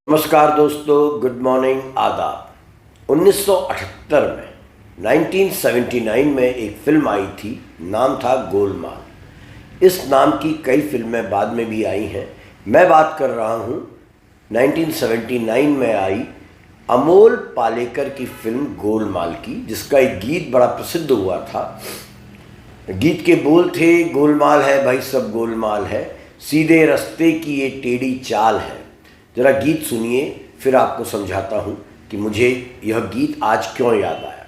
नमस्कार दोस्तों, good morning, आदाब। 1978 में 1979 में एक फिल्म आई थी, नाम था गोलमाल। इस नाम की कई फिल्में बाद में भी आई हैं। मैं बात कर रहा हूँ 1979 में आई अमोल पालेकर की फिल्म गोलमाल की, जिसका एक गीत बड़ा प्रसिद्ध हुआ था। गीत के बोल थे, गोलमाल है भाई सब गोलमाल है, सीधे रास्ते की ये टेढ़ी चाल है। ज़रा गीत सुनिए, फिर आपको समझाता हूँ कि मुझे यह गीत आज क्यों याद आया।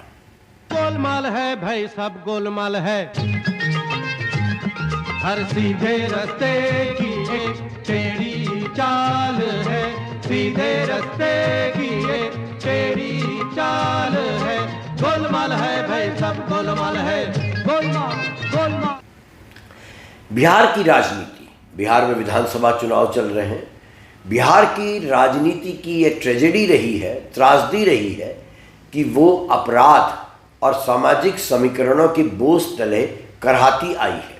गोलमाल है भाई सब गोलमाल है, हर सीधे रास्ते की एक टेढ़ी चाल है, सीधे रास्ते की एक टेढ़ी चाल है। गोलमाल है भाई सब गोलमाल है, गोलमाल गोलमाल। बिहार की राजनीति, बिहार में विधानसभा चुनाव चल रहे हैं। बिहार की राजनीति की ये ट्रेजेडी रही है, त्रासदी रही है कि वो अपराध और सामाजिक समीकरणों के बोझ तले करहाती आई है।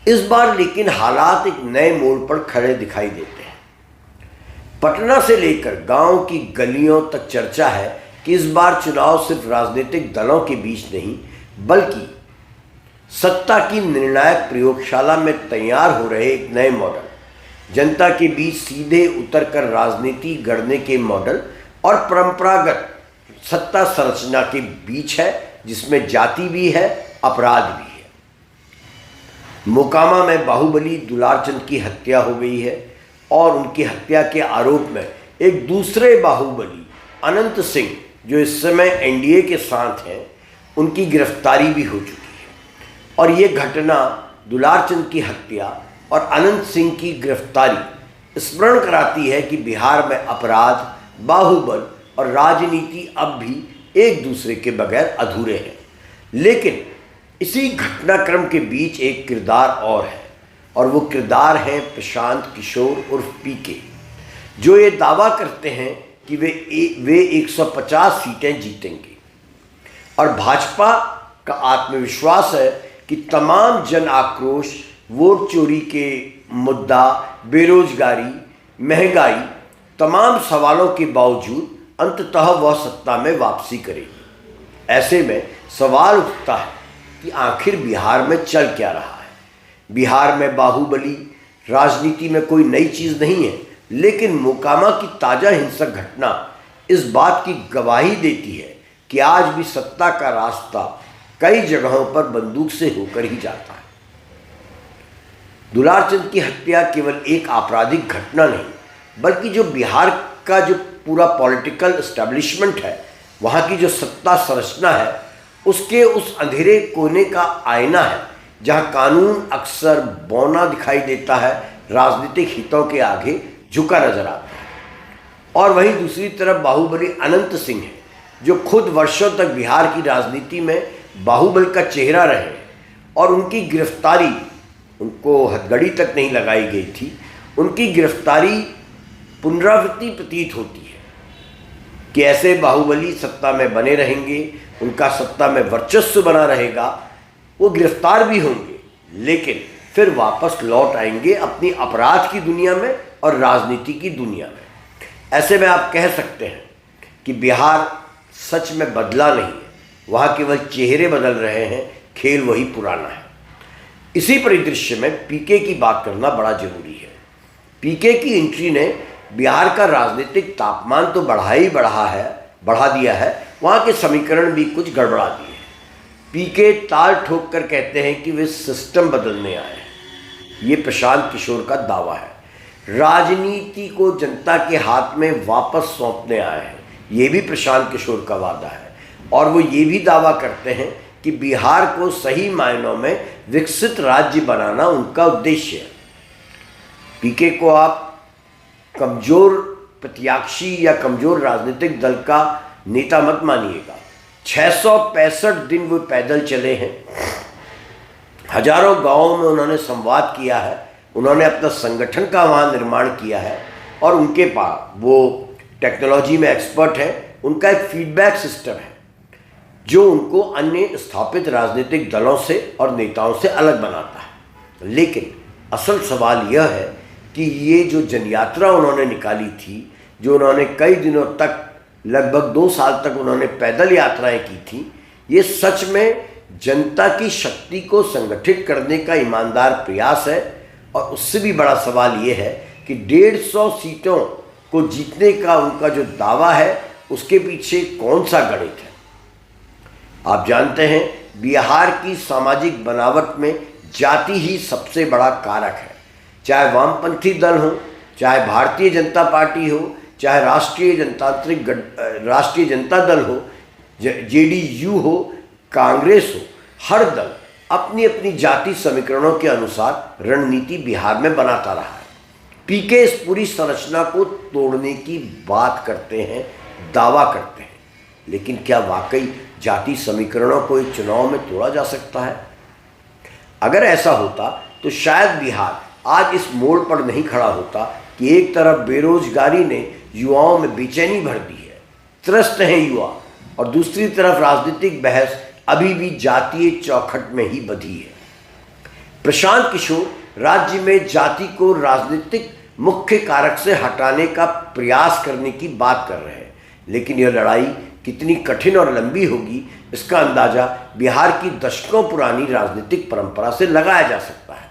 इस बार लेकिन हालात एक नए मोड़ पर खड़े दिखाई देते हैं। पटना से लेकर गांव की गलियों तक चर्चा है कि इस बार चुनाव सिर्फ राजनीतिक दलों के बीच नहीं, बल्कि सत्ता की निर्णायक प्रयोगशाला में तैयार हो रहे एक नए मॉडल, जनता के बीच सीधे उतरकर राजनीति गढ़ने के मॉडल और परंपरागत सत्ता संरचना के बीच है, जिसमें जाति भी है, अपराध भी है। मोकामा में बाहुबली दुलारचंद की हत्या हो गई है और उनकी हत्या के आरोप में एक दूसरे बाहुबली अनंत सिंह, जो इस समय एनडीए के साथ हैं, उनकी गिरफ्तारी भी हो चुकी है। और ये घटना, दुलारचंद की हत्या और अनंत सिंह की गिरफ्तारी, स्मरण कराती है कि बिहार में अपराध, बाहुबल और राजनीति अब भी एक दूसरे के बगैर अधूरे हैं। लेकिन इसी घटनाक्रम के बीच एक किरदार और है, और वो किरदार है प्रशांत किशोर उर्फ पीके, जो ये दावा करते हैं कि वे 150 सीटें जीतेंगे। और भाजपा का आत्मविश्वास है कि तमाम जन आक्रोश, वोट चोरी के मुद्दा, बेरोजगारी, महंगाई, तमाम सवालों के बावजूद अंततः वह सत्ता में वापसी करेगी। ऐसे में सवाल उठता है कि आखिर बिहार में चल क्या रहा है। बिहार में बाहुबली राजनीति में कोई नई चीज़ नहीं है, लेकिन मोकामा की ताज़ा हिंसक घटना इस बात की गवाही देती है कि आज भी सत्ता का रास्ता कई जगहों पर बंदूक से होकर ही जाता है। दुलारचंद की हत्या केवल एक आपराधिक घटना नहीं, बल्कि जो बिहार का जो पूरा पॉलिटिकल एस्टेब्लिशमेंट है, वहाँ की जो सत्ता संरचना है, उसके उस अंधेरे कोने का आईना है, जहाँ कानून अक्सर बौना दिखाई देता है, राजनीतिक हितों के आगे झुका नजर आता है। और वहीं दूसरी तरफ बाहुबली अनंत सिंह है, जो खुद वर्षों तक बिहार की राजनीति में बाहुबल का चेहरा रहे हैं, और उनकी गिरफ्तारी, उनको हथकड़ी तक नहीं लगाई गई थी, उनकी गिरफ्तारी पुनरावृत्ति प्रतीत होती है कि ऐसे बाहुबली सत्ता में बने रहेंगे, उनका सत्ता में वर्चस्व बना रहेगा, वो गिरफ्तार भी होंगे, लेकिन फिर वापस लौट आएंगे अपनी अपराध की दुनिया में और राजनीति की दुनिया में। ऐसे में आप कह सकते हैं कि बिहार सच में बदला नहीं है, वहाँ केवल चेहरे बदल रहे हैं, खेल वही पुराना है। इसी परिदृश्य में पीके की बात करना बड़ा जरूरी है। पीके की एंट्री ने बिहार का राजनीतिक तापमान तो बढ़ा दिया है, वहाँ के समीकरण भी कुछ गड़बड़ा दिए हैं। पीके ताल ठोक कर कहते हैं कि वे सिस्टम बदलने आए हैं। ये प्रशांत किशोर का दावा है। राजनीति को जनता के हाथ में वापस सौंपने आए हैं, ये भी प्रशांत किशोर का वादा है। और वो ये भी दावा करते हैं कि बिहार को सही मायनों में विकसित राज्य बनाना उनका उद्देश्य है। पीके को आप कमजोर प्रत्याशी या कमजोर राजनीतिक दल का नेता मत मानिएगा। 665 दिन वो पैदल चले हैं, हजारों गांवों में उन्होंने संवाद किया है, उन्होंने अपना संगठन का वहाँ निर्माण किया है, और उनके पास वो टेक्नोलॉजी में एक्सपर्ट है, उनका एक फीडबैक सिस्टम है जो उनको अन्य स्थापित राजनीतिक दलों से और नेताओं से अलग बनाता है। लेकिन असल सवाल यह है कि ये जो जनयात्रा उन्होंने निकाली थी, जो उन्होंने कई दिनों तक, लगभग 2 साल तक उन्होंने पैदल यात्राएं की थी, ये सच में जनता की शक्ति को संगठित करने का ईमानदार प्रयास है। और उससे भी बड़ा सवाल ये है कि 150 सीटों को जीतने का उनका जो दावा है, उसके पीछे कौन सा गणित है। आप जानते हैं, बिहार की सामाजिक बनावट में जाति ही सबसे बड़ा कारक है। चाहे वामपंथी दल हो, चाहे भारतीय जनता पार्टी हो, चाहे राष्ट्रीय जनता दल हो, जेडीयू हो, कांग्रेस हो, हर दल अपनी अपनी जाति समीकरणों के अनुसार रणनीति बिहार में बनाता रहा है। पीके इस पूरी संरचना को तोड़ने की बात करते हैं, दावा करते हैं, लेकिन क्या वाकई जाति समीकरणों को इस चुनाव में तोड़ा जा सकता है? अगर ऐसा होता तो शायद बिहार आज इस मोड़ पर नहीं खड़ा होता कि एक तरफ बेरोजगारी ने युवाओं में बेचैनी भर दी है, त्रस्त हैं युवा, और दूसरी तरफ राजनीतिक बहस अभी भी जातीय चौखट में ही बधी है। प्रशांत किशोर राज्य में जाति को राजनीतिक मुख्य कारक से हटाने का प्रयास करने की बात कर रहे हैं, लेकिन यह लड़ाई कितनी कठिन और लंबी होगी, इसका अंदाजा बिहार की दशकों पुरानी राजनीतिक परंपरा से लगाया जा सकता है।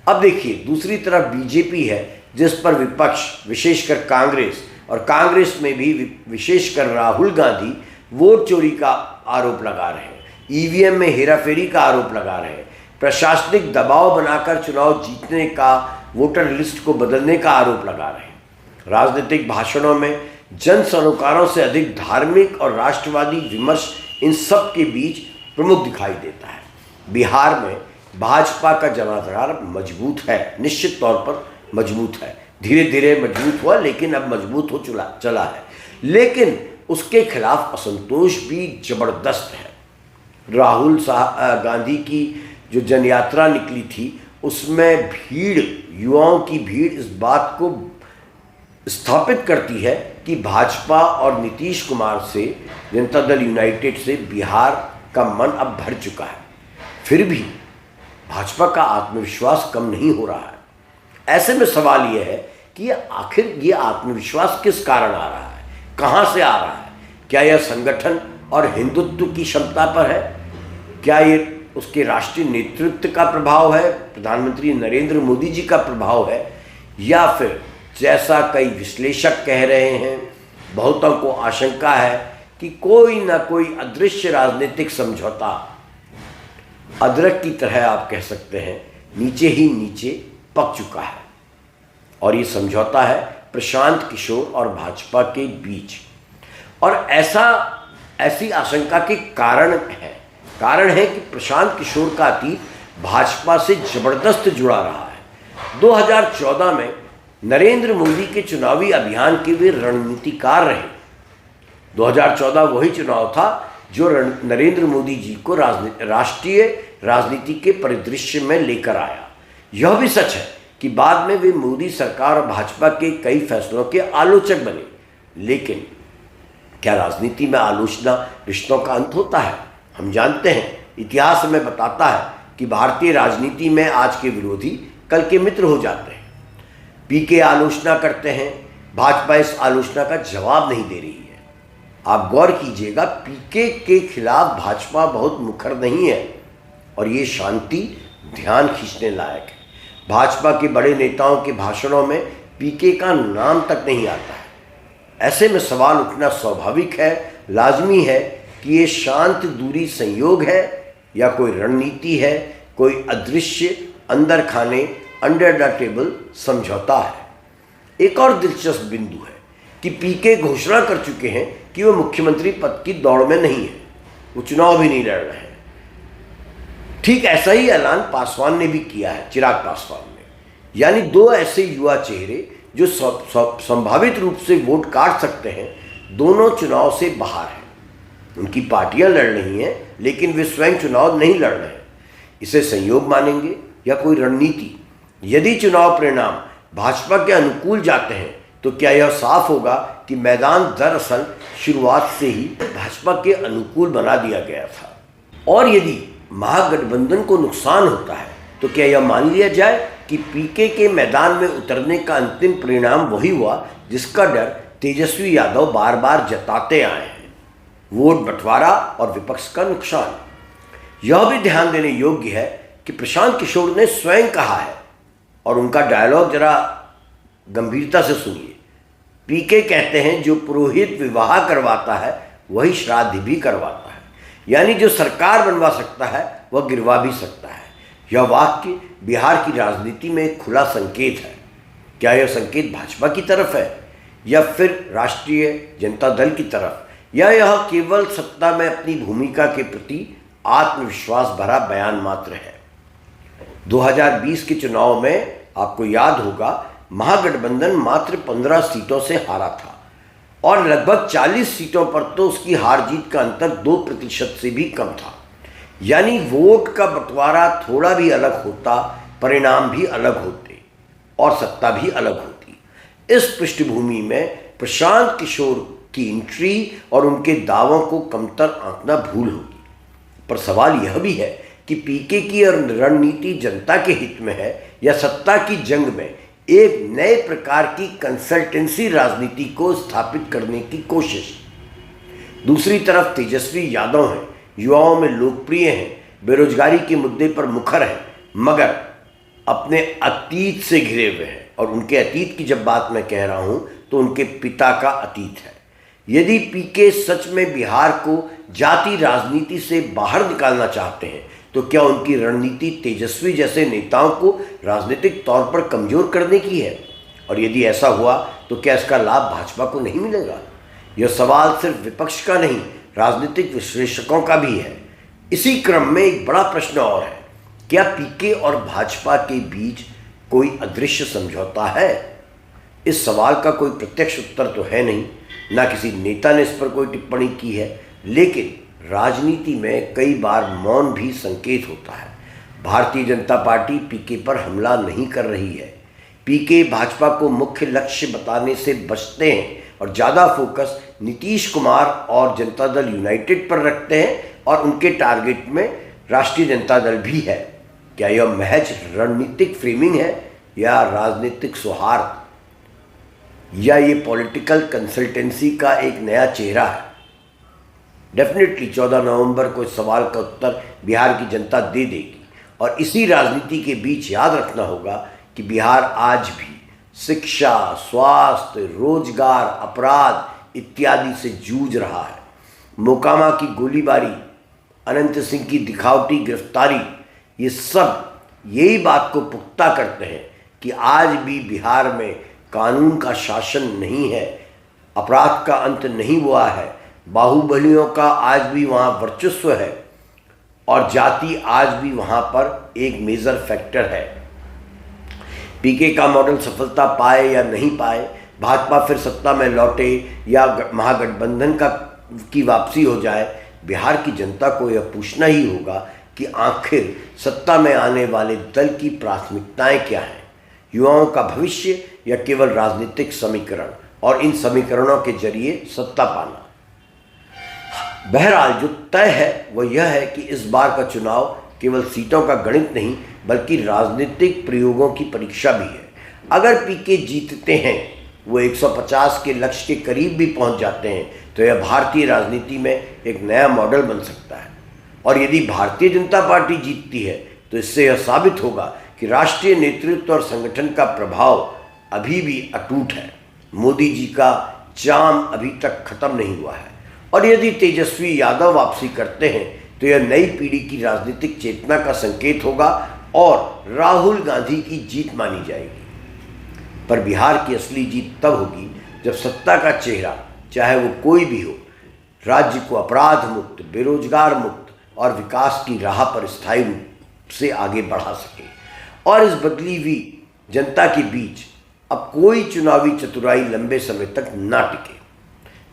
अब देखिए, दूसरी तरफ बीजेपी है, जिस पर विपक्ष, विशेषकर कांग्रेस, और कांग्रेस में भी विशेषकर राहुल गांधी वोट चोरी का आरोप लगा रहे हैं, ईवीएम में हेराफेरी का आरोप लगा रहे हैं, प्रशासनिक दबाव बनाकर चुनाव जीतने का, वोटर लिस्ट को बदलने का आरोप लगा रहे हैं। राजनीतिक भाषणों में जन सरोकारों से अधिक धार्मिक और राष्ट्रवादी विमर्श इन सब के बीच प्रमुख दिखाई देता है। बिहार में भाजपा का जनाधार मजबूत है, निश्चित तौर पर मजबूत है, धीरे धीरे मजबूत हुआ, लेकिन अब मजबूत हो चला है। लेकिन उसके खिलाफ असंतोष भी जबरदस्त है। राहुल गांधी की जो जनयात्रा निकली थी, उसमें भीड़, युवाओं की भीड़ इस बात को स्थापित करती है कि भाजपा और नीतीश कुमार से, जनता दल यूनाइटेड से बिहार का मन अब भर चुका है। फिर भी भाजपा का आत्मविश्वास कम नहीं हो रहा है। ऐसे में सवाल यह है कि आखिर ये आत्मविश्वास किस कारण आ रहा है, कहाँ से आ रहा है? क्या यह संगठन और हिंदुत्व की क्षमता पर है? क्या ये उसके राष्ट्रीय नेतृत्व का प्रभाव है, प्रधानमंत्री नरेंद्र मोदी जी का प्रभाव है, या फिर जैसा कई विश्लेषक कह रहे हैं, बहुतों को आशंका है कि कोई ना कोई अदृश्य राजनीतिक समझौता, अदरक की तरह आप कह सकते हैं, नीचे ही नीचे पक चुका है। और ये समझौता है प्रशांत किशोर और भाजपा के बीच। और ऐसी आशंका के कारण है कि प्रशांत किशोर का अतीत भाजपा से जबरदस्त जुड़ा रहा है। 2014 में नरेंद्र मोदी के चुनावी अभियान के वे रणनीतिकार रहे। 2014 वही चुनाव था जो नरेंद्र मोदी जी को राष्ट्रीय राजनीति के परिदृश्य में लेकर आया। यह भी सच है कि बाद में वे मोदी सरकार और भाजपा के कई फैसलों के आलोचक बने। लेकिन क्या राजनीति में आलोचना रिश्तों का अंत होता है? हम जानते हैं, इतिहास हमें बताता है कि भारतीय राजनीति में आज के विरोधी कल के मित्र हो जाते हैं। पीके आलोचना करते हैं, भाजपा इस आलोचना का जवाब नहीं दे रही है। आप गौर कीजिएगा, पीके के खिलाफ भाजपा बहुत मुखर नहीं है, और ये शांति ध्यान खींचने लायक है। भाजपा के बड़े नेताओं के भाषणों में पीके का नाम तक नहीं आता है। ऐसे में सवाल उठना स्वाभाविक है, लाजमी है कि ये शांत दूरी संयोग है या कोई रणनीति है, कोई अदृश्य अंदर खाने, अंडर द टेबल समझौता है। एक और दिलचस्प बिंदु है कि पीके घोषणा कर चुके हैं कि वो मुख्यमंत्री पद की दौड़ में नहीं है, वो चुनाव भी नहीं लड़ रहे हैं। ठीक ऐसा ही ऐलान पासवान ने भी किया है, चिराग पासवान ने। यानी दो ऐसे युवा चेहरे जो संभावित रूप से वोट काट सकते हैं, दोनों चुनाव से बाहर हैं। उनकी पार्टियां लड़ रही हैं, लेकिन वे स्वयं चुनाव नहीं लड़ रहे हैं। इसे संयोग मानेंगे या कोई रणनीति? यदि चुनाव परिणाम भाजपा के अनुकूल जाते हैं, तो क्या यह साफ होगा कि मैदान दरअसल शुरुआत से ही भाजपा के अनुकूल बना दिया गया था। और यदि महागठबंधन को नुकसान होता है, तो क्या यह मान लिया जाए कि कि पीके के मैदान में उतरने का अंतिम परिणाम वही हुआ जिसका डर तेजस्वी यादव बार बार जताते आए हैं, वोट बंटवारा और विपक्ष का नुकसान। यह भी ध्यान देने योग्य है कि प्रशांत किशोर ने स्वयं कहा है, और उनका डायलॉग जरा गंभीरता से सुनिए। पीके कहते हैं जो पुरोहित विवाह करवाता है वही श्राद्ध भी करवाता है, यानी जो सरकार बनवा सकता है वह गिरवा भी सकता है। यह वाक्य बिहार की राजनीति में एक खुला संकेत है। क्या यह संकेत भाजपा की तरफ है या फिर राष्ट्रीय जनता दल की तरफ, या यह केवल सत्ता में अपनी भूमिका के प्रति आत्मविश्वास भरा बयान मात्र है? 2020 के चुनाव में आपको याद होगा महागठबंधन मात्र 15 सीटों से हारा था और लगभग 40 सीटों पर तो उसकी हार जीत का अंतर 2% से भी कम था। यानी वोट का बंटवारा थोड़ा भी अलग होता, परिणाम भी अलग होते और सत्ता भी अलग होती। इस पृष्ठभूमि में प्रशांत किशोर की एंट्री और उनके दावों को कमतर आंकना भूल होगी। पर सवाल यह भी है कि पीके की रणनीति जनता के हित में है या सत्ता की जंग में एक नए प्रकार की कंसल्टेंसी राजनीति को स्थापित करने की कोशिश। दूसरी तरफ तेजस्वी यादव हैं, युवाओं में लोकप्रिय हैं, बेरोजगारी के मुद्दे पर मुखर हैं, मगर अपने अतीत से घिरे हुए हैं। और उनके अतीत की जब बात मैं कह रहा हूं तो उनके पिता का अतीत है। यदि पीके सच में बिहार को जाति राजनीति से बाहर निकालना चाहते हैं तो क्या उनकी रणनीति तेजस्वी जैसे नेताओं को राजनीतिक तौर पर कमजोर करने की है? और यदि ऐसा हुआ तो क्या इसका लाभ भाजपा को नहीं मिलेगा? यह सवाल सिर्फ विपक्ष का नहीं, राजनीतिक विश्लेषकों का भी है। इसी क्रम में एक बड़ा प्रश्न और है, क्या पीके और भाजपा के बीच कोई अदृश्य समझौता है? इस सवाल का कोई प्रत्यक्ष उत्तर तो है नहीं, ना किसी नेता ने इस पर कोई टिप्पणी की है, लेकिन राजनीति में कई बार मौन भी संकेत होता है। भारतीय जनता पार्टी पीके पर हमला नहीं कर रही है। पीके भाजपा को मुख्य लक्ष्य बताने से बचते हैं और ज़्यादा फोकस नीतीश कुमार और जनता दल यूनाइटेड पर रखते हैं और उनके टारगेट में राष्ट्रीय जनता दल भी है। क्या यह महज रणनीतिक फ्रेमिंग है या राजनीतिक सौहार्द, या ये पॉलिटिकल कंसल्टेंसी का एक नया चेहरा है? डेफिनेटली 14 नवंबर को इस सवाल का उत्तर बिहार की जनता दे देगी। और इसी राजनीति के बीच याद रखना होगा कि बिहार आज भी शिक्षा, स्वास्थ्य, रोजगार, अपराध इत्यादि से जूझ रहा है। मोकामा की गोलीबारी, अनंत सिंह की दिखावटी गिरफ्तारी, ये सब यही बात को पुख्ता करते हैं कि आज भी बिहार में कानून का शासन नहीं है, अपराध का अंत नहीं हुआ है, बाहुबलियों का आज भी वहाँ वर्चस्व है और जाति आज भी वहाँ पर एक मेजर फैक्टर है। पीके का मॉडल सफलता पाए या नहीं पाए, भाजपा फिर सत्ता में लौटे या महागठबंधन की वापसी हो जाए, बिहार की जनता को यह पूछना ही होगा कि आखिर सत्ता में आने वाले दल की प्राथमिकताएं क्या हैं? युवाओं का भविष्य या केवल राजनीतिक समीकरण, और इन समीकरणों के जरिए सत्ता पाना? बहरहाल जो तय है वह यह है कि इस बार का चुनाव केवल सीटों का गणित नहीं बल्कि राजनीतिक प्रयोगों की परीक्षा भी है। अगर पीके जीतते हैं, वो 150 के लक्ष्य के करीब भी पहुंच जाते हैं, तो यह भारतीय राजनीति में एक नया मॉडल बन सकता है। और यदि भारतीय जनता पार्टी जीतती है तो इससे यह साबित होगा कि राष्ट्रीय नेतृत्व और संगठन का प्रभाव अभी भी अटूट है। मोदी जी का जाम अभी तक खत्म नहीं हुआ है। और यदि तेजस्वी यादव वापसी करते हैं तो यह नई पीढ़ी की राजनीतिक चेतना का संकेत होगा और राहुल गांधी की जीत मानी जाएगी। पर बिहार की असली जीत तब होगी जब सत्ता का चेहरा, चाहे वो कोई भी हो, राज्य को अपराध मुक्त, बेरोजगार मुक्त और विकास की राह पर स्थायी रूप से आगे बढ़ा सके। और इस बदली हुई जनता के बीच अब कोई चुनावी चतुराई लंबे समय तक ना टिके।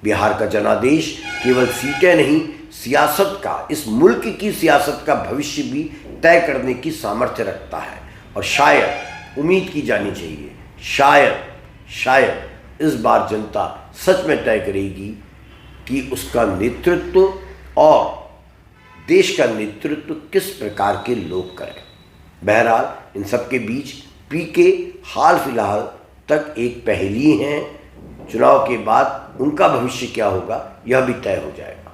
बिहार का जनादेश केवल सीटें नहीं, सियासत का, इस मुल्क की सियासत का भविष्य भी तय करने की सामर्थ्य रखता है। और शायद, उम्मीद की जानी चाहिए, शायद इस बार जनता सच में तय करेगी कि उसका नेतृत्व और देश का नेतृत्व किस प्रकार के लोग करें। बहरहाल इन सब के बीच पीके हाल फिलहाल तक एक पहेली हैं। चुनाव के बाद उनका भविष्य क्या होगा यह भी तय हो जाएगा।